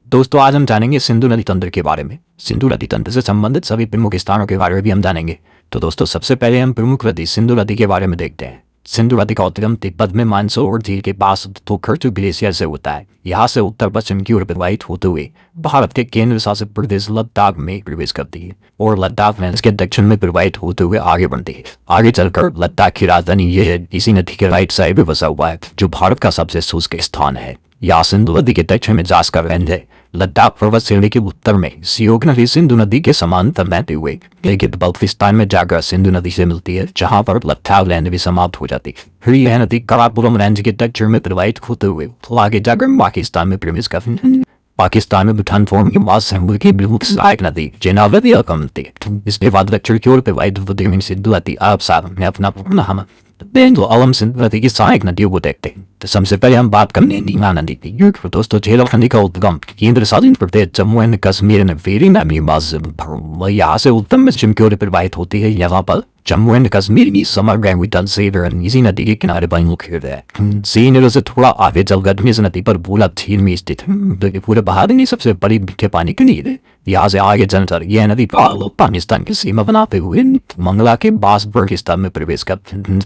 दोस्तों आज हम जानेंगे सिंधु नदी तंत्र के बारे में। सिंधु नदी तंत्र से संबंधित सभी प्रमुख स्थानों के बारे में भी हम जानेंगे। तो दोस्तों सबसे पहले हम प्रमुख नदी सिंधु नदी के बारे में देखते हैं। सिंधु नदी का उद्गम तिब्बत में मानसरोवर झील के पास तोखर्चु ग्लेशियर से होता है। यहाँ से उत्तर पश्चिम की ओर प्रवाहित होते हुए भारत के केंद्र शासित प्रदेश लद्दाख में प्रवेश करती है और लद्दाख में इसके दक्षिण में प्रवाहित होते हुए आगे बढ़ती है। आगे चलकर लद्दाख की राजधानी ये है, इसी नदी के राइट साइड में बसा हुआ है, जो भारत का सबसे शुष्क स्थान है। यहाँ सिंधु नदी के दक्षिण में जास का रेंज है। लद्दाख पर्वत श्रेणी के उत्तर में सियोग नदी सिंधु नदी के समांतर बहते हुए बल्तिस्तान में जाकर सिंधु नदी से मिलती है, जहाँ पर लद्दाख लैंड भी समाप्त हो जाती है। फिर यह नदी काराकोरम रेंज के दक्षिण में प्रवाहित होते हुए आगे जाकर पाकिस्तान में प्रवेश करती है। पाकिस्तान में भूटान फोरम के बाद सिंधु की प्रमुख सहायक नदी चेनाब नदी कमती है। इसके बाद दक्षिण की ओर प्रवाहित होती हुई सिंधु नदी अरब सागर में अपना पूर्ण तो अलम सिंधु नदी की सहायक नदियों को देखते हैं। तो सबसे पहले हम बात करेंगे नीला नदी की। दोस्तों झेलम नदी का उद्गम केंद्र शासित प्रदेश जम्मू एंड कश्मीर में वेरी नदी यहाँ से उत्तर पश्चिम की ओर प्रवाहित होती है। यहाँ पर जम्मू एंड कश्मीर की समग्र इसी नदी के किनारे पर मुख्य है। श्रीनगर से थोड़ा आगे चलकर इस नदी पर भूला झील में स्थित है। पूरे भारत की सबसे बड़ी मीठे पानी की नीर है। यहाँ से आगे चलकर यह नदी पाकिस्तान की सीमा बनाते हुए मंगला के पास पाकिस्तान में प्रवेश कर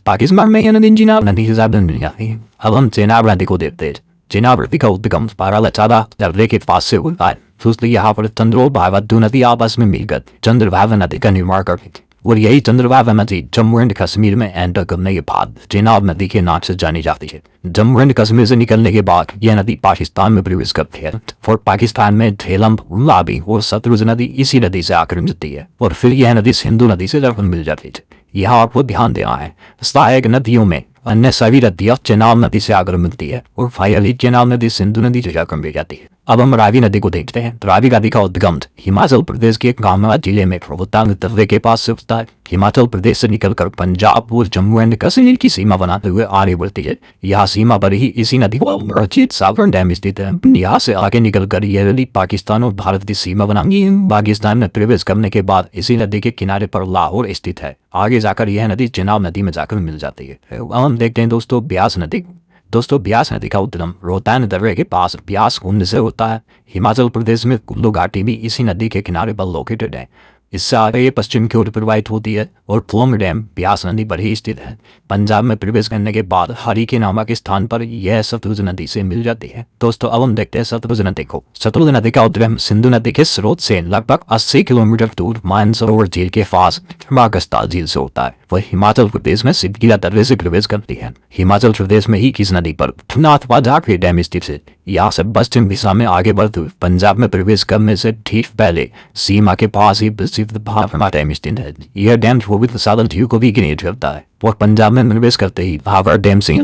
पाकिस्तान में यह नदी चेनाब नदी से ज्यादा नहीं आती। अब हम चेनाब नदी को देखते हैं। चेनाब नदी का उद्गम पारालाचारा दर्रे के पास से होता है। इसलिए यहाँ पर चंद्र और भावा दो नदी आपस में मिलकर चंद्रभागा नदी का निर्माण करती है और यही चंद्रभागा नदी जम्मू एंड कश्मीर में एंटर करने के बाद चेनाब नदी के नाम से जानी जाती है। जम्मू एंड कश्मीर से निकलने के बाद यह नदी पाकिस्तान में प्रवेश करती है और पाकिस्तान में झेलम लाबी और सतलुज नदी इसी नदी से आकर मिलती है और फिर यह नदी सिंधु नदी से जाकर मिल जाती है। यहाँ आपको ध्यान देना है, सहायक नदियों में अन्य सभी नदियाँ चेनाब नदी से आकर मिलती है और फाइनली चेनाब नदी सिंधु नदी से जाकर मिल जाती है। अब हम रावी नदी को देखते हैं। रावी नदी का उद्गम हिमाचल प्रदेश के कांगड़ा जिले में रोहतांग दर्रे के पास से होता है। हिमाचल प्रदेश से निकलकर पंजाब और जम्मू एंड कश्मीर की सीमा बनाते हुए आगे बढ़ती है। यहाँ सीमा पर ही इसी नदी को रचित सागर डैम स्थित है। यहाँ से आगे निकलकर यह नदी पाकिस्तान और भारत की सीमा बनाएंगी। पाकिस्तान में प्रवेश करने के बाद इसी नदी के किनारे पर लाहौर स्थित है। आगे जाकर यह नदी चेनाब नदी में जाकर मिल जाती है। अब हम देखते हैं दोस्तों ब्यास नदी। दोस्तों ब्यास नदी का उद्गम रोहतांग दर्रे के पास ब्यास कुंड से होता है। हिमाचल प्रदेश में कुल्लू घाटी भी इसी नदी के किनारे पर लोकेटेड है। इससे आगे ये पश्चिम की ओर प्रवाहित होती है और फ्लोम डैम ब्यास नदी पर ही स्थित है। पंजाब में प्रवेश करने के बाद हरी के नामक स्थान पर यह सतलुज नदी से मिल जाती है। दोस्तों अब हम देखते हैं सतलुज नदी को। सतलुज नदी का उद्गम सिंधु नदी के स्रोत से लगभग 80 किलोमीटर दूर मानसरोवर झील के पास मागस्ताल झील से होता है। वह हिमाचल प्रदेश में सिद्धगिरा दर्रे से प्रवेश करती है। हिमाचल प्रदेश में ही किस नदी पर नाथपाजा डैम स्थित है। यहाँ से पश्चिम दिशा में आगे बढ़ते हुए पंजाब में प्रवेश करने से ठीक पहले सीमा के पास ही डैम स्थित है। यह डैम साधन झील को भी गिनेट करता है और पंजाब में प्रवेश करते ही भावर डैम से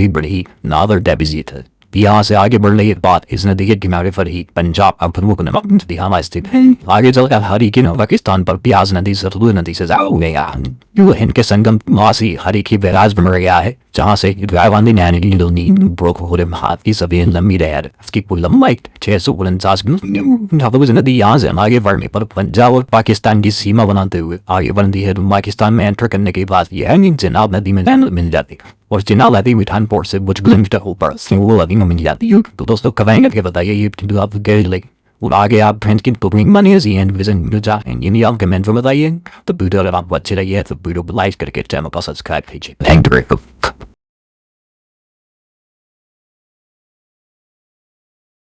बढ़ी नावर डैम स्थित है। यहाँ से आगे बढ़ने के बाद इस नदी के किनारे पर ही पंजाब अब प्रमुख नदी स्थित है। आगे चलकर हरी के पाकिस्तान पर ब्यास नदी सतलुज नदी से हिंद के संगम मासी हरी की बैराज बन गया है, जहाँ से हाथ की सभी लंबी रह इसकी कुल लंबाई 649 नदी यहाँ से आगे बढ़ने पर पंजाब और पाकिस्तान की सीमा बनाते हुए आगे बढ़ती है। पाकिस्तान में एंटर करने के बाद यह चेनाब नदी में मिल जाती है और चेनाब नदी मिठानपुर से कुछ किलोमीटर ऊपर वो नदी में मिल जाती है। तो दोस्तों कमेंट करके बताइए ये आप गए और आगे आप फ्रेंड्स की तो मनी एंड विजन कमेंट में बताइए। तो वीडियो अगर आपको अच्छी लगी है तो वीडियो को लाइक करके चैनल को सब्सक्राइब कीजिए। Thank you.